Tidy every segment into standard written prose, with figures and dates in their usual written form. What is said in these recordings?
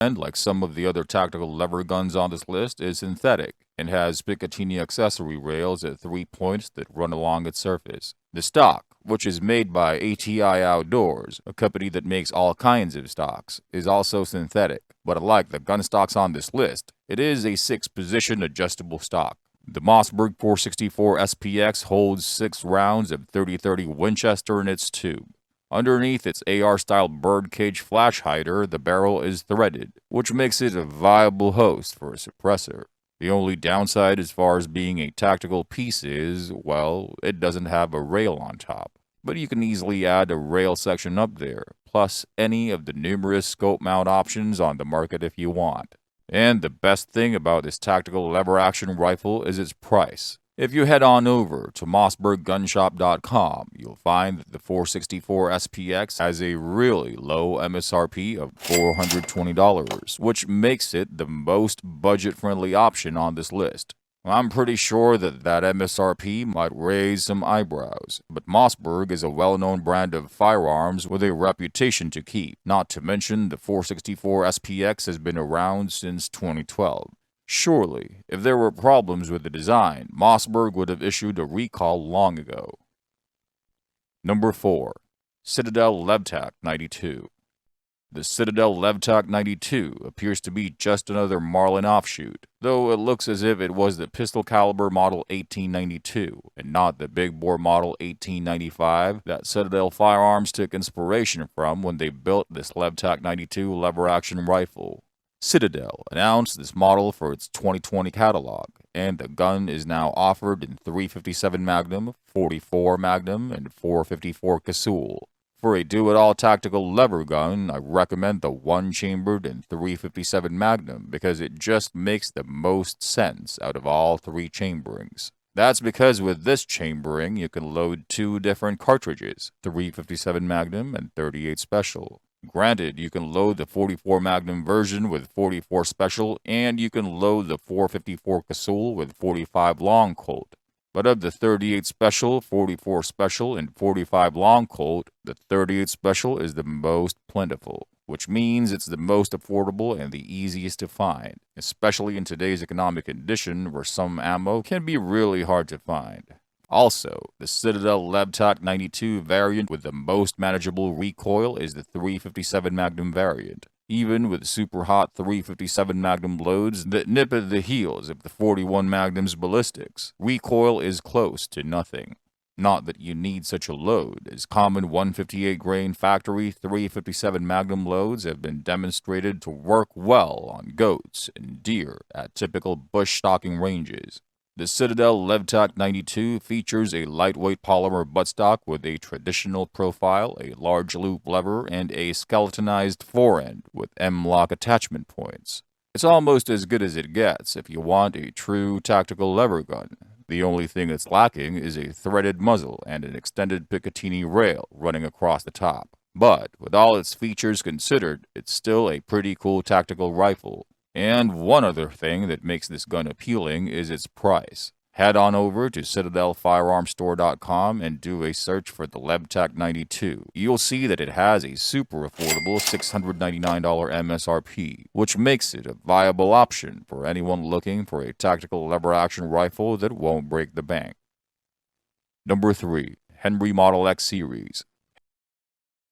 and like some of the other tactical lever guns on this list, is synthetic and has Picatinny accessory rails at 3 points that run along its surface. The stock, which is made by ATI Outdoors, a company that makes all kinds of stocks, is also synthetic, but unlike the gun stocks on this list, it is a 6-position adjustable stock. The Mossberg 464 SPX holds 6 rounds of 30-30 Winchester in its tube. Underneath its AR-style birdcage flash hider, the barrel is threaded, which makes it a viable host for a suppressor. The only downside as far as being a tactical piece is, well, it doesn't have a rail on top. But you can easily add a rail section up there, plus any of the numerous scope mount options on the market if you want. And the best thing about this tactical lever-action rifle is its price. If you head on over to mossberggunshop.com, you'll find that the 464 SPX has a really low MSRP of $420, which makes it the most budget-friendly option on this list. I'm pretty sure that MSRP might raise some eyebrows, but Mossberg is a well-known brand of firearms with a reputation to keep. Not to mention, the 464 SPX has been around since 2012. Surely, if there were problems with the design, Mossberg would have issued a recall long ago. Number 4. Citadel Levtech 92. The Citadel Levtech 92 appears to be just another Marlin offshoot, though it looks as if it was the pistol caliber model 1892 and not the big bore model 1895 that Citadel Firearms took inspiration from when they built this Levtech 92 lever-action rifle. Citadel announced this model for its 2020 catalog, and the gun is now offered in .357 Magnum, .44 Magnum, and .454 Casull. For a do-it-all tactical lever gun, I recommend the one-chambered and .357 Magnum because it just makes the most sense out of all 3 chamberings. That's because with this chambering, you can load 2 different cartridges, .357 Magnum and .38 Special. Granted, you can load the .44 Magnum version with .44 Special, and you can load the .454 Casull with .45 Long Colt. But of the .38 Special, .44 Special, and .45 Long Colt, the .38 Special is the most plentiful, which means it's the most affordable and the easiest to find, especially in today's economic condition where some ammo can be really hard to find. Also, the Citadel Levtech 92 variant with the most manageable recoil is the .357 Magnum variant. Even with super hot .357 Magnum loads that nip at the heels of the .41 Magnum's ballistics, recoil is close to nothing. Not that you need such a load, as common 158 grain factory .357 Magnum loads have been demonstrated to work well on goats and deer at typical bush stalking ranges. The Citadel Levtech 92 features a lightweight polymer buttstock with a traditional profile, a large loop lever, and a skeletonized forend with M-lock attachment points. It's almost as good as it gets if you want a true tactical lever gun. The only thing that's lacking is a threaded muzzle and an extended Picatinny rail running across the top. But with all its features considered, it's still a pretty cool tactical rifle. And one other thing that makes this gun appealing is its price. Head on over to CitadelFirearmsStore.com and do a search for the Levtech 92. You'll see that it has a super affordable $699 MSRP, which makes it a viable option for anyone looking for a tactical lever-action rifle that won't break the bank. Number 3. Henry Model X Series.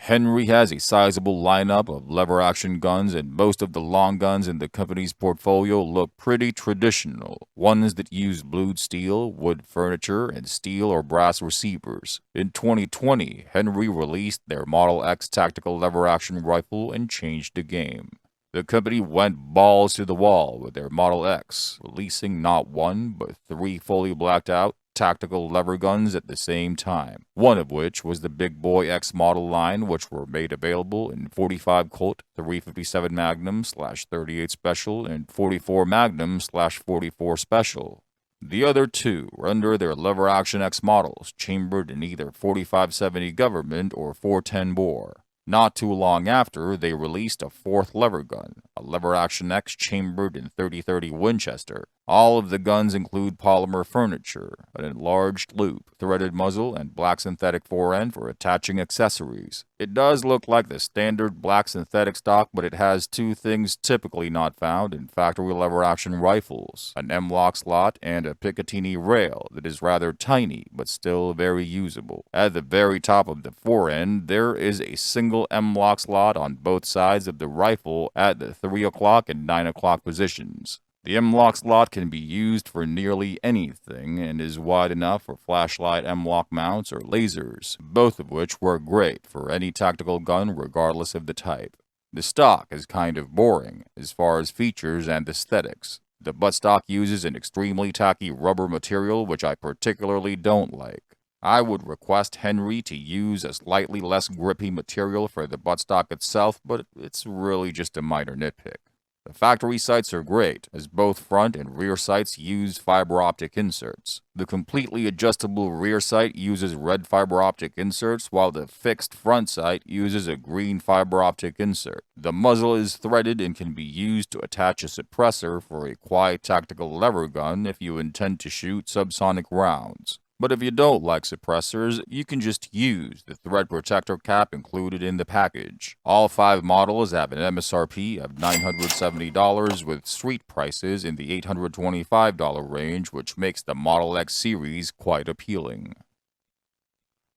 Henry has a sizable lineup of lever-action guns, and most of the long guns in the company's portfolio look pretty traditional, ones that use blued steel, wood furniture, and steel or brass receivers. In 2020, Henry released their Model X tactical lever-action rifle and changed the game. The company went balls to the wall with their Model X, releasing not 1 but 3 fully blacked out tactical lever guns at the same time, one of which was the Big Boy X model line, which were made available in .45 Colt, .357 Magnum /38 Special, and .44 Magnum /44 Special. The other 2 were under their lever-action X models, chambered in either .4570 Government or .410 bore. Not too long after, they released a 4th lever gun, a lever-action X chambered in .30-30 Winchester, All of the guns include polymer furniture, an enlarged loop, threaded muzzle, and black synthetic forend for attaching accessories. It does look like the standard black synthetic stock, but it has two things typically not found in factory lever-action rifles: an M-lock slot and a Picatinny rail that is rather tiny, but still very usable. At the very top of the forend, there is a single M-lock slot on both sides of the rifle at the 3 o'clock and 9 o'clock positions. The M-lock slot can be used for nearly anything and is wide enough for flashlight M-lock mounts or lasers, both of which work great for any tactical gun regardless of the type. The stock is kind of boring as far as features and aesthetics. The buttstock uses an extremely tacky rubber material which I particularly don't like. I would request Henry to use a slightly less grippy material for the buttstock itself, but it's really just a minor nitpick. The factory sights are great, as both front and rear sights use fiber optic inserts. The completely adjustable rear sight uses red fiber optic inserts, while the fixed front sight uses a green fiber optic insert. The muzzle is threaded and can be used to attach a suppressor for a quiet tactical lever gun if you intend to shoot subsonic rounds. But if you don't like suppressors, you can just use the thread protector cap included in the package. All 5 models have an MSRP of $970 with street prices in the $825 range, which makes the Model X series quite appealing.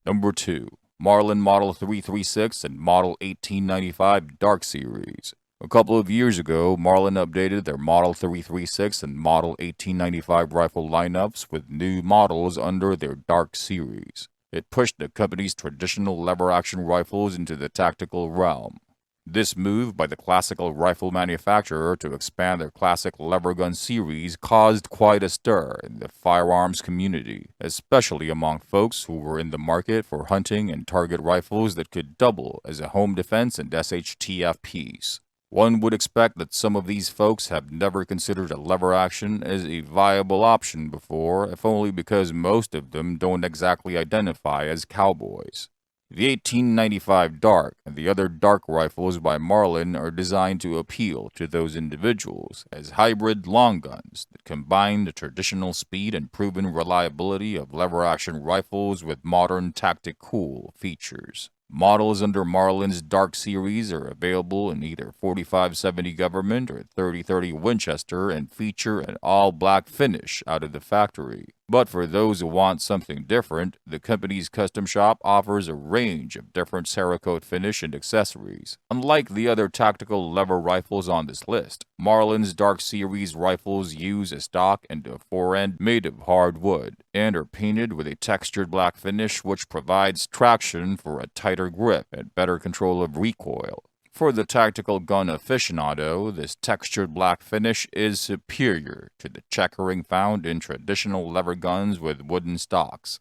Number 2. Marlin Model 336 and Model 1895 Dark Series. A couple of years ago, Marlin updated their Model 336 and Model 1895 rifle lineups with new models under their Dark series. It pushed the company's traditional lever-action rifles into the tactical realm. This move by the classical rifle manufacturer to expand their classic lever gun series caused quite a stir in the firearms community, especially among folks who were in the market for hunting and target rifles that could double as a home defense and SHTF piece. One would expect that some of these folks have never considered a lever action as a viable option before, if only because most of them don't exactly identify as cowboys. The 1895 Dark and the other Dark rifles by Marlin are designed to appeal to those individuals as hybrid long guns that combine the traditional speed and proven reliability of lever-action rifles with modern tactic-cool features. Models under Marlin's Dark series are available in either 4570 Government or 3030 Winchester and feature an all-black finish out of the factory. But for those who want something different, the company's custom shop offers a range of different Cerakote finish and accessories. Unlike the other tactical lever rifles on this list, Marlin's Dark Series rifles use a stock and a forend made of hardwood, and are painted with a textured black finish which provides traction for a tighter grip and better control of recoil. For the tactical gun aficionado, this textured black finish is superior to the checkering found in traditional lever guns with wooden stocks.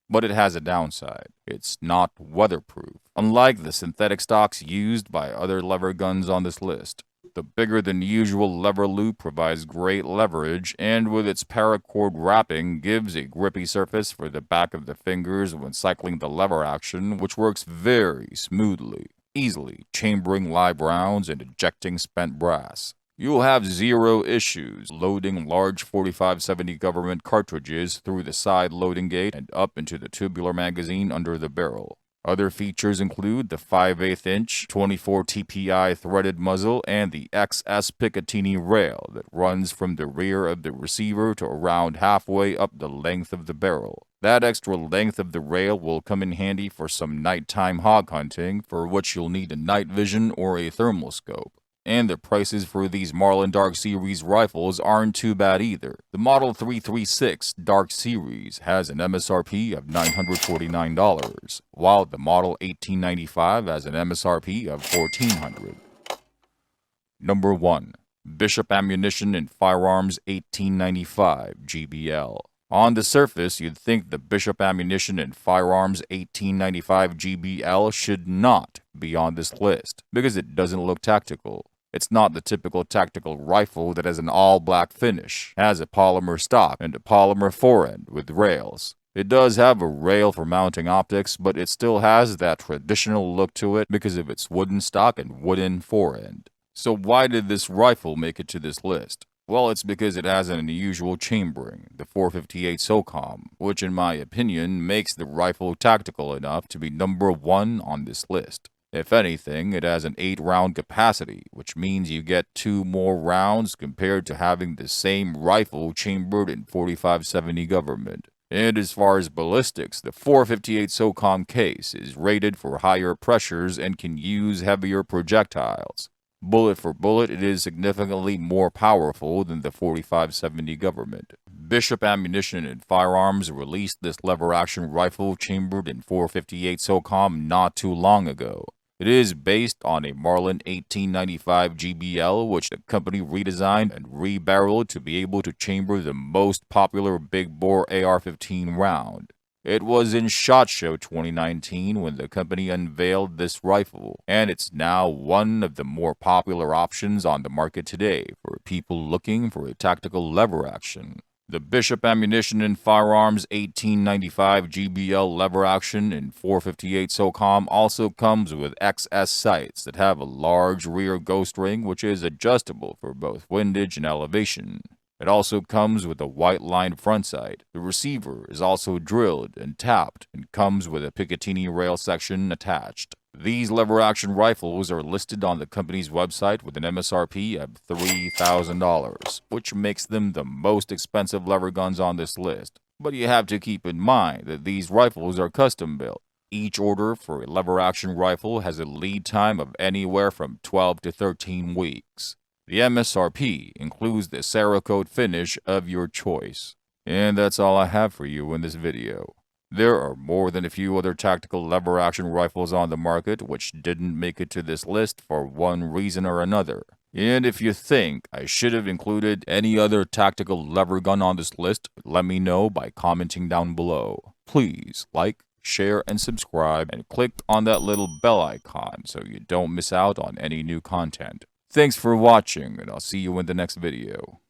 But it has a downside. It's not weatherproof, unlike the synthetic stocks used by other lever guns on this list. The bigger-than-usual lever loop provides great leverage, and with its paracord wrapping gives a grippy surface for the back of the fingers when cycling the lever action, which works very smoothly, easily chambering live rounds and ejecting spent brass. You'll have zero issues loading large 4570 Government cartridges through the side loading gate and up into the tubular magazine under the barrel. Other features include the 5/8-inch 24 TPI threaded muzzle and the XS Picatinny rail that runs from the rear of the receiver to around halfway up the length of the barrel. That extra length of the rail will come in handy for some nighttime hog hunting, for which you'll need a night vision or a thermal scope. And the prices for these Marlin Dark Series rifles aren't too bad either. The Model 336 Dark Series has an MSRP of $949, while the Model 1895 has an MSRP of $1,400. Number 1. Bishop Ammunition and Firearms 1895 GBL. On the surface, you'd think the Bishop Ammunition and Firearms 1895 GBL should not be on this list, because it doesn't look tactical. It's not the typical tactical rifle that has an all-black finish, has a polymer stock, and a polymer forend with rails. It does have a rail for mounting optics, but it still has that traditional look to it because of its wooden stock and wooden forend. So why did this rifle make it to this list? Well, it's because it has an unusual chambering, the 458 SOCOM, which in my opinion makes the rifle tactical enough to be number 1 on this list. If anything, it has an 8-round capacity, which means you get 2 more rounds compared to having the same rifle chambered in 4570 government. And as far as ballistics, the 458 SOCOM case is rated for higher pressures and can use heavier projectiles. Bullet for bullet, it is significantly more powerful than the 4570 government. Bishop Ammunition and Firearms released this lever-action rifle chambered in 458 SOCOM not too long ago. It is based on a Marlin 1895 GBL, which the company redesigned and rebarreled to be able to chamber the most popular big-bore AR-15 round. It was in SHOT Show 2019 when the company unveiled this rifle, and it's now one of the more popular options on the market today for people looking for a tactical lever action. The Bishop Ammunition and Firearms 1895 GBL lever action in 458 SOCOM also comes with XS sights that have a large rear ghost ring which is adjustable for both windage and elevation. It also comes with a white line front sight. The receiver is also drilled and tapped and comes with a Picatinny rail section attached. These lever-action rifles are listed on the company's website with an MSRP of $3,000, which makes them the most expensive lever guns on this list. But you have to keep in mind that these rifles are custom-built. Each order for a lever-action rifle has a lead time of anywhere from 12 to 13 weeks. The MSRP includes the Cerakote finish of your choice. And that's all I have for you in this video. There are more than a few other tactical lever-action rifles on the market which didn't make it to this list for one reason or another. And if you think I should have included any other tactical lever gun on this list, let me know by commenting down below. Please like, share, and subscribe, and click on that little bell icon so you don't miss out on any new content. Thanks for watching, and I'll see you in the next video.